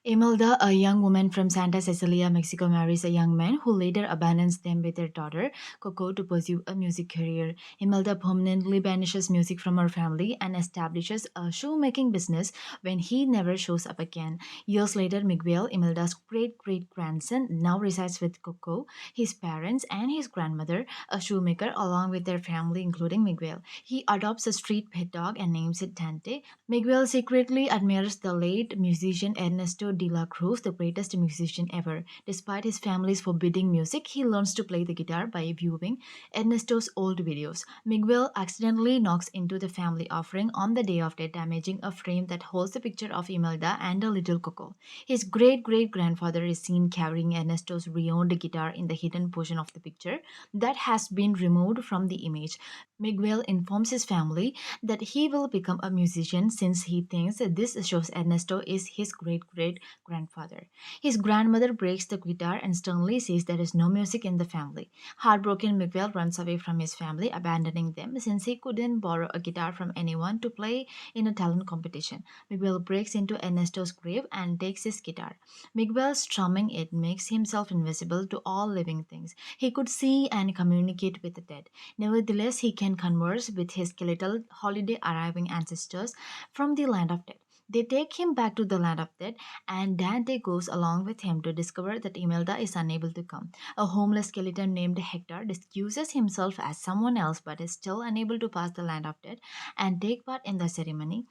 Imelda, a young woman from Santa Cecilia, Mexico, marries a young man who later abandons them with their daughter, Coco, to pursue a music career. Imelda permanently banishes music from her family and establishes a shoemaking business when he never shows up again. Years later, Miguel, Imelda's great great grandson, now resides with Coco, his parents, and his grandmother, a shoemaker, along with their family, including Miguel. He adopts a street pet dog and names it Dante. Miguel secretly admires the late musician Ernesto de la Cruz, the greatest musician ever. Despite his family's forbidding music, he learns to play the guitar by viewing Ernesto's old videos. Miguel accidentally knocks into the family offering on the day of death, damaging a frame that holds the picture of Imelda and a little Coco. His great great grandfather is seen carrying Ernesto's reowned guitar in the hidden portion of the picture that has been removed from the image. Miguel informs his family that he will become a musician since he thinks that this shows Ernesto is his great great grandfather. His grandmother breaks the guitar and sternly says there is no music in the family. Heartbroken, Miguel runs away from his family, abandoning them since he couldn't borrow a guitar from anyone to play in a talent competition. Miguel breaks into Ernesto's grave and takes his guitar. Miguel strumming it makes himself invisible to all living things. He could see and communicate with the dead. Nevertheless, he can converse with his skeletal holiday arriving ancestors from the land of death. They take him back to the land of death, and Dante goes along with him to discover that Imelda is unable to come. A homeless skeleton named Hector disguises himself as someone else but is still unable to pass the land of death and take part in the ceremony,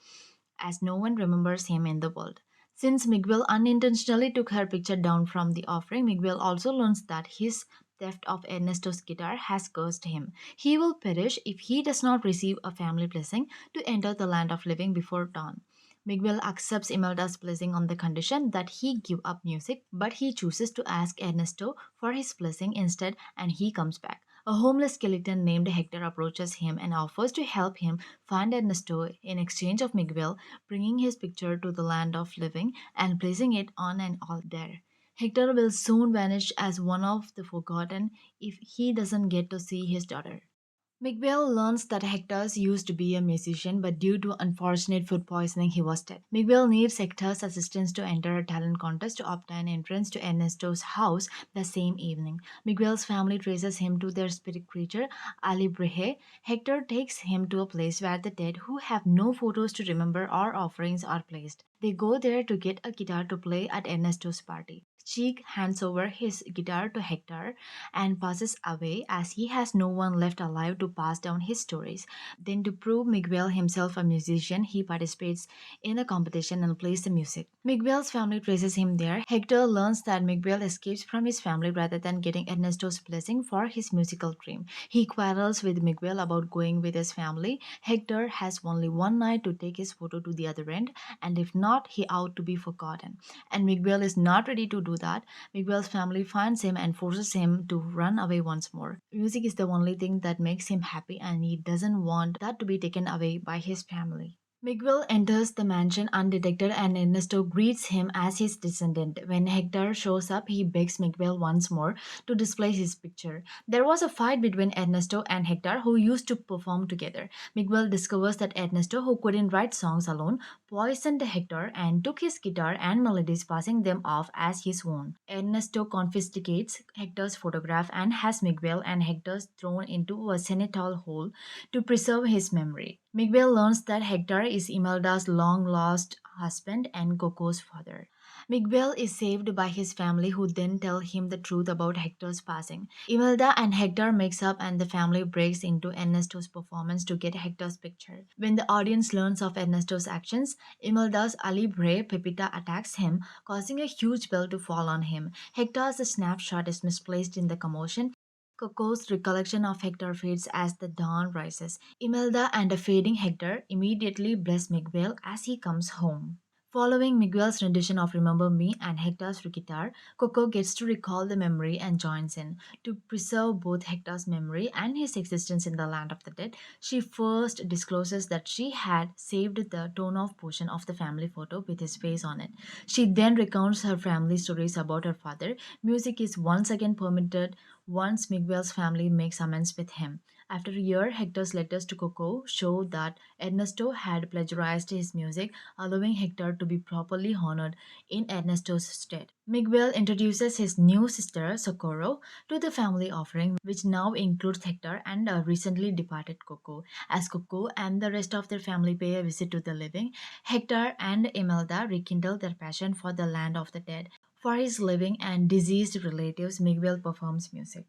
as no one remembers him in the world. Since Miguel unintentionally took her picture down from the offering, Miguel also learns that his theft of Ernesto's guitar has cursed him. He will perish if he does not receive a family blessing to enter the land of living before dawn. Miguel accepts Imelda's blessing on the condition that he give up music, but he chooses to ask Ernesto for his blessing instead and he comes back. A homeless skeleton named Hector approaches him and offers to help him find Ernesto in exchange of Miguel bringing his picture to the land of living and placing it on an altar there. Hector will soon vanish as one of the forgotten if he doesn't get to see his daughter. Miguel learns that Hector used to be a musician, but due to unfortunate food poisoning, he was dead. Miguel needs Hector's assistance to enter a talent contest to obtain entrance to Ernesto's house the same evening. Miguel's family traces him to their spirit creature, Ali Brehe. Hector takes him to a place where the dead who have no photos to remember or offerings are placed. They go there to get a guitar to play at Ernesto's party. Cheek hands over his guitar to Hector and passes away as he has no one left alive to pass down his stories. Then, to prove Miguel himself a musician, he participates in a competition and plays the music. Miguel's family traces him there. Hector learns that Miguel escapes from his family rather than getting Ernesto's blessing for his musical dream. He quarrels with Miguel about going with his family. Hector has only one night to take his photo to the other end, and if not, he ought to be forgotten. And Miguel is not ready to do that. Miguel's family finds him and forces him to run away once more. Music is the only thing that makes him happy, and he doesn't want that to be taken away by his family. Miguel enters the mansion undetected and Ernesto greets him as his descendant. When Hector shows up, he begs Miguel once more to display his picture. There was a fight between Ernesto and Hector, who used to perform together. Miguel discovers that Ernesto, who couldn't write songs alone, poisoned Hector and took his guitar and melodies, passing them off as his own. Ernesto confiscates Hector's photograph and has Miguel and Hector thrown into a cenotaph hole to preserve his memory. Miguel learns that Hector is Imelda's long lost husband and Coco's father. Miguel is saved by his family who then tell him the truth about Hector's passing. Imelda and Hector makes up and the family breaks into Ernesto's performance to get Hector's picture. When the audience learns of Ernesto's actions, Imelda's Alibre Pepita attacks him, causing a huge bell to fall on him. Hector's snapshot is misplaced in the commotion. Coco's recollection of Hector fades as the dawn rises. Imelda and a fading Hector immediately bless Miguel as he comes home. Following Miguel's rendition of Remember Me and Hector's guitar, Coco gets to recall the memory and joins in. To preserve both Hector's memory and his existence in the land of the dead, she first discloses that she had saved the torn off portion of the family photo with his face on it. She then recounts her family stories about her father. Music is once again permitted once Miguel's family makes amends with him. After a year, Hector's letters to Coco showed that Ernesto had plagiarized his music, allowing Hector to be properly honored in Ernesto's stead. Miguel introduces his new sister, Socorro, to the family offering, which now includes Hector and a recently departed Coco. As Coco and the rest of their family pay a visit to the living, Hector and Imelda rekindle their passion for the land of the dead. For his living and deceased relatives, Miguel performs music.